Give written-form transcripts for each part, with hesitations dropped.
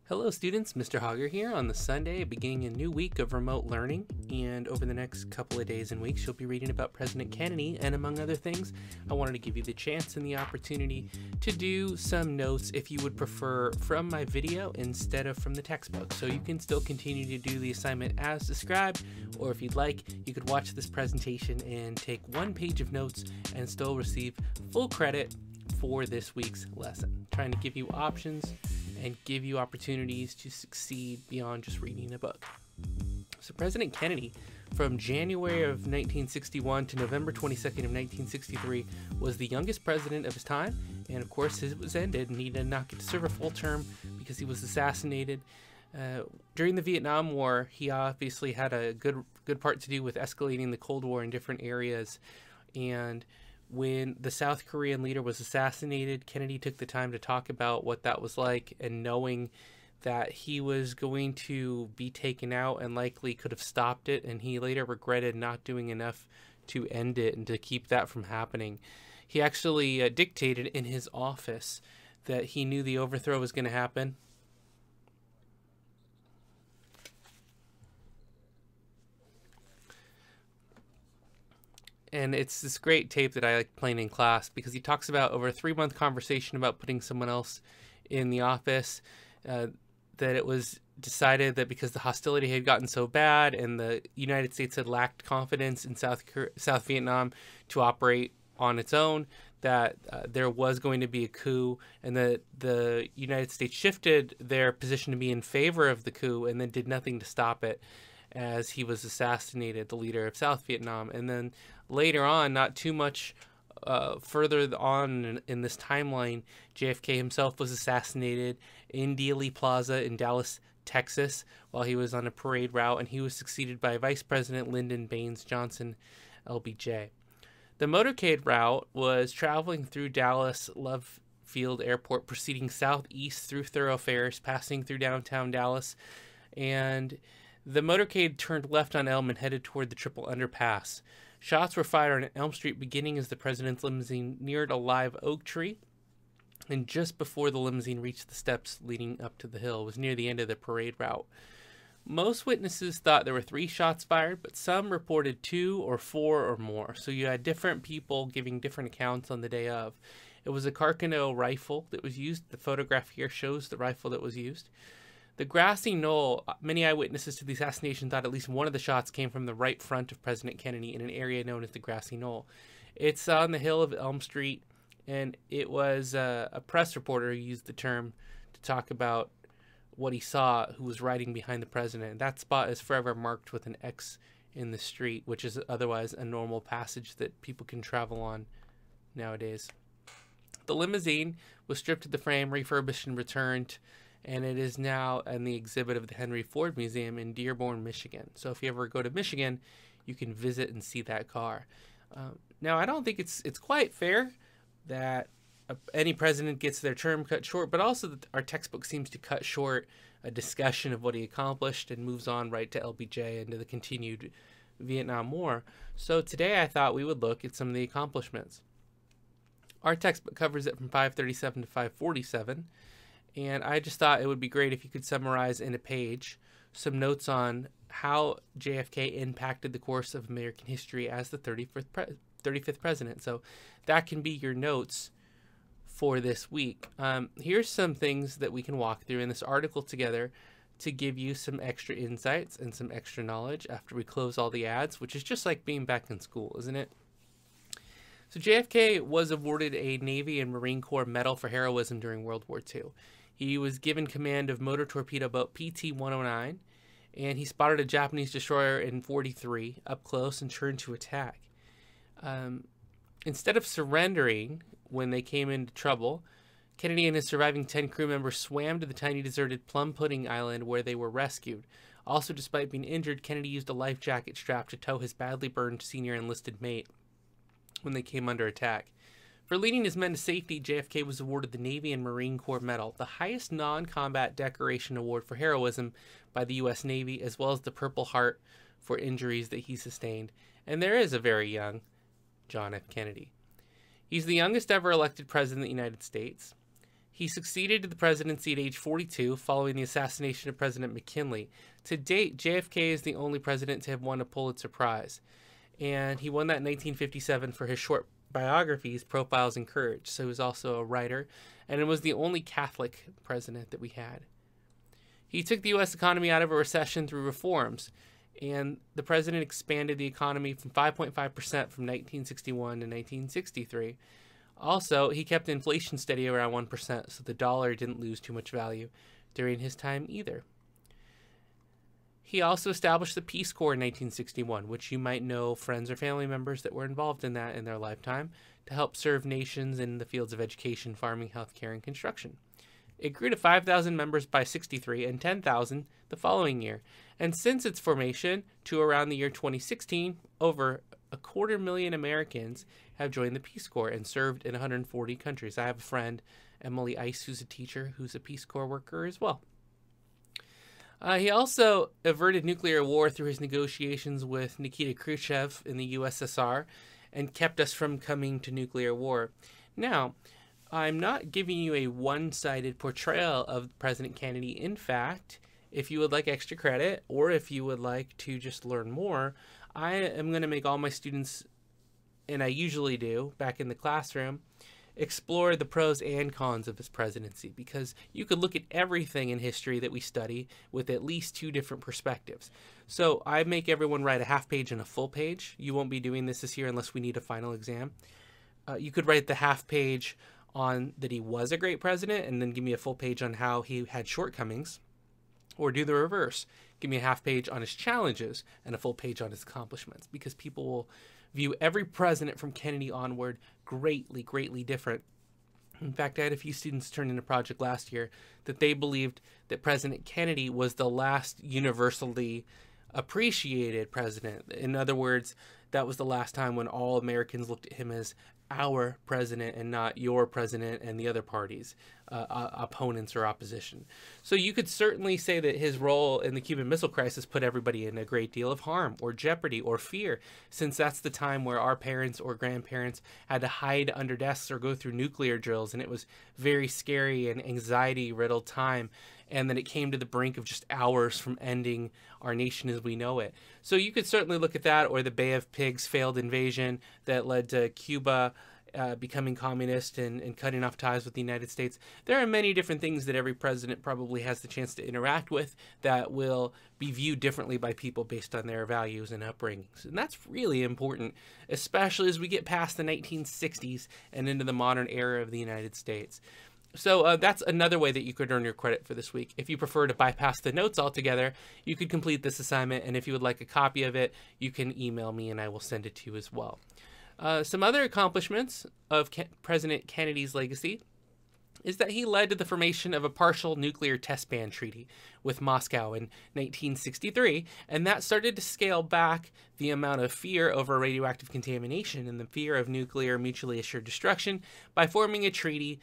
Hello students, Mr. Hauger here on the Sunday, beginning a new week of remote learning, and over the next couple of days and weeks you'll be reading about President Kennedy, and among other things, I wanted to give you the chance and the opportunity to do some notes if you would prefer from my video instead of from the textbook. So you can still continue to do the assignment as described, or if you'd like, you could watch this presentation and take one page of notes and still receive full credit for this week's lesson. Trying to give you options and give you opportunities to succeed beyond just reading a book. So President Kennedy, from January of 1961 to November 22nd of 1963, was the youngest president of his time, and of course his was ended, and he did not get to serve a full term because he was assassinated. During the Vietnam War, he obviously had a good part to do with escalating the Cold War in different areas, and when the South Korean leader was assassinated, Kennedy took the time to talk about what that was like, and knowing that he was going to be taken out and likely could have stopped it, and he later regretted not doing enough to end it and to keep that from happening. He actually dictated in his office that he knew the overthrow was going to happen. And it's this great tape that I like playing in class because he talks about over a 3-month conversation about putting someone else in the office, that it was decided that because the hostility had gotten so bad and the United States had lacked confidence in South Vietnam to operate on its own, that there was going to be a coup, and that the United States shifted their position to be in favor of the coup and then did nothing to stop it as he was assassinated, the leader of South Vietnam. And then later on, not too much further on in this timeline, JFK himself was assassinated in Dealey Plaza in Dallas, Texas, while he was on a parade route, and he was succeeded by Vice President Lyndon Baines Johnson, LBJ. The motorcade route was traveling through Dallas Love Field Airport, proceeding southeast through thoroughfares, passing through downtown Dallas, and the motorcade turned left on Elm and headed toward the Triple Underpass. Shots were fired on Elm Street beginning as the president's limousine neared a live oak tree, and just before the limousine reached the steps leading up to the hill. It was near the end of the parade route. Most witnesses thought there were 3 shots fired, but some reported 2 or 4 or more. So you had different people giving different accounts on the day of. It was a Carcano rifle that was used. The photograph here shows the rifle that was used. The grassy knoll, many eyewitnesses to the assassination thought at least one of the shots came from the right front of President Kennedy in an area known as the grassy knoll. It's on the hill of Elm Street, and it was a press reporter who used the term to talk about what he saw, who was riding behind the president. That spot is forever marked with an X in the street, which is otherwise a normal passage that people can travel on nowadays. The limousine was stripped of the frame, refurbished, and returned, and it is now in the exhibit of the Henry Ford Museum in Dearborn, Michigan. So if you ever go to Michigan, you can visit and see that car. Now, I don't think it's quite fair that any president gets their term cut short, but also that our textbook seems to cut short a discussion of what he accomplished and moves on right to LBJ and to the continued Vietnam War. So today I thought we would look at some of the accomplishments. Our textbook covers it from 537 to 547. And I just thought it would be great if you could summarize in a page some notes on how JFK impacted the course of American history as the 35th president. So that can be your notes for this week. Here's some things that we can walk through in this article together to give you some extra insights and some extra knowledge after we close all the ads, which is just like being back in school, isn't it? So JFK was awarded a Navy and Marine Corps Medal for heroism during World War II. He was given command of motor torpedo boat PT-109, and he spotted a Japanese destroyer in 43 up close and turned to attack. Instead of surrendering when they came into trouble, Kennedy and his surviving 10 crew members swam to the tiny deserted Plum Pudding Island where they were rescued. Also, despite being injured, Kennedy used a life jacket strap to tow his badly burned senior enlisted mate when they came under attack. For leading his men to safety, JFK was awarded the Navy and Marine Corps Medal, the highest non-combat decoration award for heroism by the U.S. Navy, as well as the Purple Heart for injuries that he sustained. And there is a very young John F. Kennedy. He's the youngest ever elected president of the United States. He succeeded to the presidency at age 42 following the assassination of President McKinley. To date, JFK is the only president to have won a Pulitzer Prize. And he won that in 1957 for his short biographies, Profiles in Courage. So he was also a writer, and it was the only Catholic president that we had. He took the U.S. economy out of a recession through reforms, and the president expanded the economy from 5.5% from 1961 to 1963. Also, he kept inflation steady around 1%, so the dollar didn't lose too much value during his time either. He also established the Peace Corps in 1961, which you might know friends or family members that were involved in that in their lifetime, to help serve nations in the fields of education, farming, healthcare, and construction. It grew to 5,000 members by 63 and 10,000 the following year. And since its formation to around the year 2016, over 250,000 Americans have joined the Peace Corps and served in 140 countries. I have a friend, Emily Ice, who's a teacher, who's a Peace Corps worker as well. He also averted nuclear war through his negotiations with Nikita Khrushchev in the USSR and kept us from coming to nuclear war. Now, I'm not giving you a one-sided portrayal of President Kennedy. In fact, if you would like extra credit or if you would like to just learn more, I am going to make all my students, and I usually do back in the classroom, explore the pros and cons of his presidency, because you could look at everything in history that we study with at least two different perspectives. So I make everyone write a half page and a full page. You won't be doing this year unless we need a final exam. You could write the half page on that he was a great president and then give me a full page on how he had shortcomings, or do the reverse. Give me a half page on his challenges and a full page on his accomplishments, because people will view every president from Kennedy onward greatly, greatly different. In fact, I had a few students turn in a project last year that they believed that President Kennedy was the last universally appreciated president. In other words, that was the last time when all Americans looked at him as our president and not your president and the other parties, opponents or opposition. So you could certainly say that his role in the Cuban Missile Crisis put everybody in a great deal of harm or jeopardy or fear, since that's the time where our parents or grandparents had to hide under desks or go through nuclear drills, and it was very scary and anxiety-riddled time. And then it came to the brink of just hours from ending our nation as we know it. So you could certainly look at that, or the Bay of Pigs failed invasion that led to Cuba becoming communist and cutting off ties with the United States. There are many different things that every president probably has the chance to interact with that will be viewed differently by people based on their values and upbringings. And that's really important, especially as we get past the 1960s and into the modern era of the United States. So that's another way that you could earn your credit for this week. If you prefer to bypass the notes altogether, you could complete this assignment, and if you would like a copy of it, you can email me and I will send it to you as well. Some other accomplishments of President Kennedy's legacy is that he led to the formation of a partial nuclear test ban treaty with Moscow in 1963, and that started to scale back the amount of fear over radioactive contamination and the fear of nuclear mutually assured destruction by forming a treaty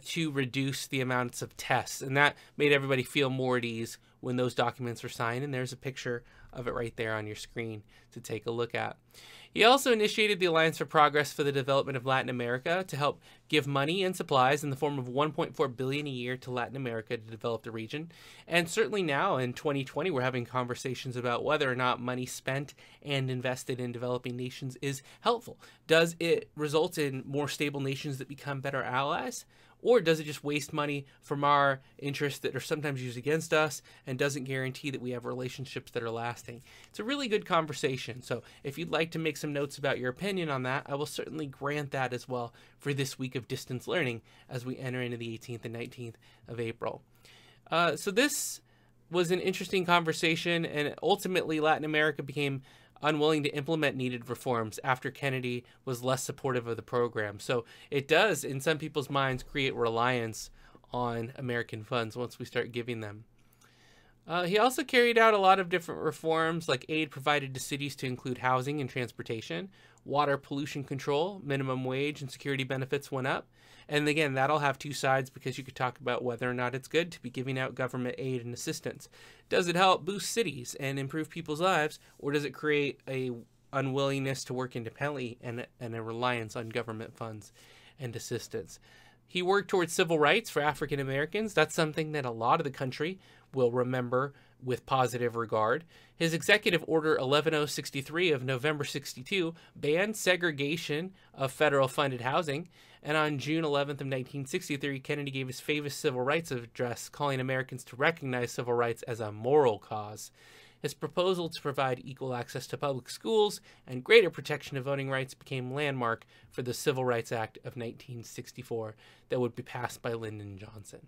to reduce the amounts of tests. And that made everybody feel more at ease when those documents were signed. And there's a picture of it right there on your screen to take a look at. He also initiated the Alliance for Progress for the Development of Latin America to help give money and supplies in the form of $1.4 billion a year to Latin America to develop the region. And certainly now in 2020, we're having conversations about whether or not money spent and invested in developing nations is helpful. Does it result in more stable nations that become better allies? Or does it just waste money from our interests that are sometimes used against us and doesn't guarantee that we have relationships that are lasting? It's a really good conversation. So if you'd like to make some notes about your opinion on that, I will certainly grant that as well for this week of distance learning as we enter into the 18th and 19th of April. So this was an interesting conversation, and ultimately Latin America became unwilling to implement needed reforms after Kennedy was less supportive of the program. So it does, in some people's minds, create reliance on American funds once we start giving them. He also carried out a lot of different reforms, like aid provided to cities to include housing and transportation, water pollution control, minimum wage and security benefits went up. And again, that'll have two sides, because you could talk about whether or not it's good to be giving out government aid and assistance. Does it help boost cities and improve people's lives, or does it create a unwillingness to work independently and a reliance on government funds and assistance? He worked towards civil rights for African Americans. That's something that a lot of the country will remember with positive regard. His Executive Order 11063 of November 62 banned segregation of federal funded housing. And on June 11th of 1963, Kennedy gave his famous civil rights address, calling Americans to recognize civil rights as a moral cause. His proposal to provide equal access to public schools and greater protection of voting rights became landmark for the Civil Rights Act of 1964 that would be passed by Lyndon Johnson.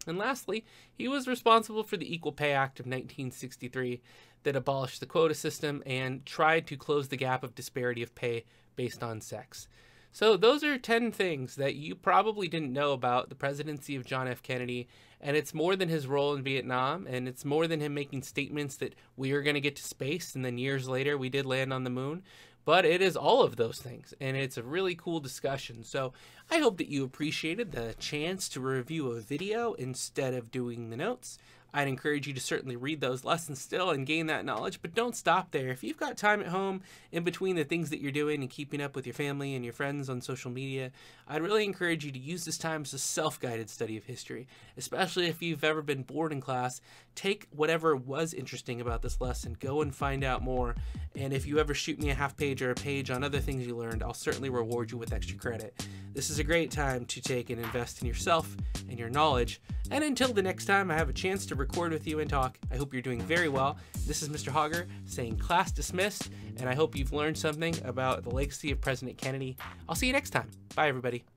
And lastly, he was responsible for the Equal Pay Act of 1963 that abolished the quota system and tried to close the gap of disparity of pay based on sex. So those are 10 things that you probably didn't know about the presidency of John F. Kennedy, and it's more than his role in Vietnam, and it's more than him making statements that we are going to get to space, and then years later we did land on the moon. But it is all of those things, and it's a really cool discussion. So I hope that you appreciated the chance to review a video instead of doing the notes. I'd encourage you to certainly read those lessons still and gain that knowledge, but don't stop there. If you've got time at home in between the things that you're doing and keeping up with your family and your friends on social media, I'd really encourage you to use this time as a self-guided study of history, especially if you've ever been bored in class. Take whatever was interesting about this lesson, go and find out more, and if you ever shoot me a half page or a page on other things you learned, I'll certainly reward you with extra credit. This is a great time to take and invest in yourself and your knowledge, and until the next time I have a chance to record with you and talk, I hope you're doing very well. This is Mr. Hauger saying class dismissed, and I hope you've learned something about the legacy of President Kennedy. I'll see you next time. Bye, everybody.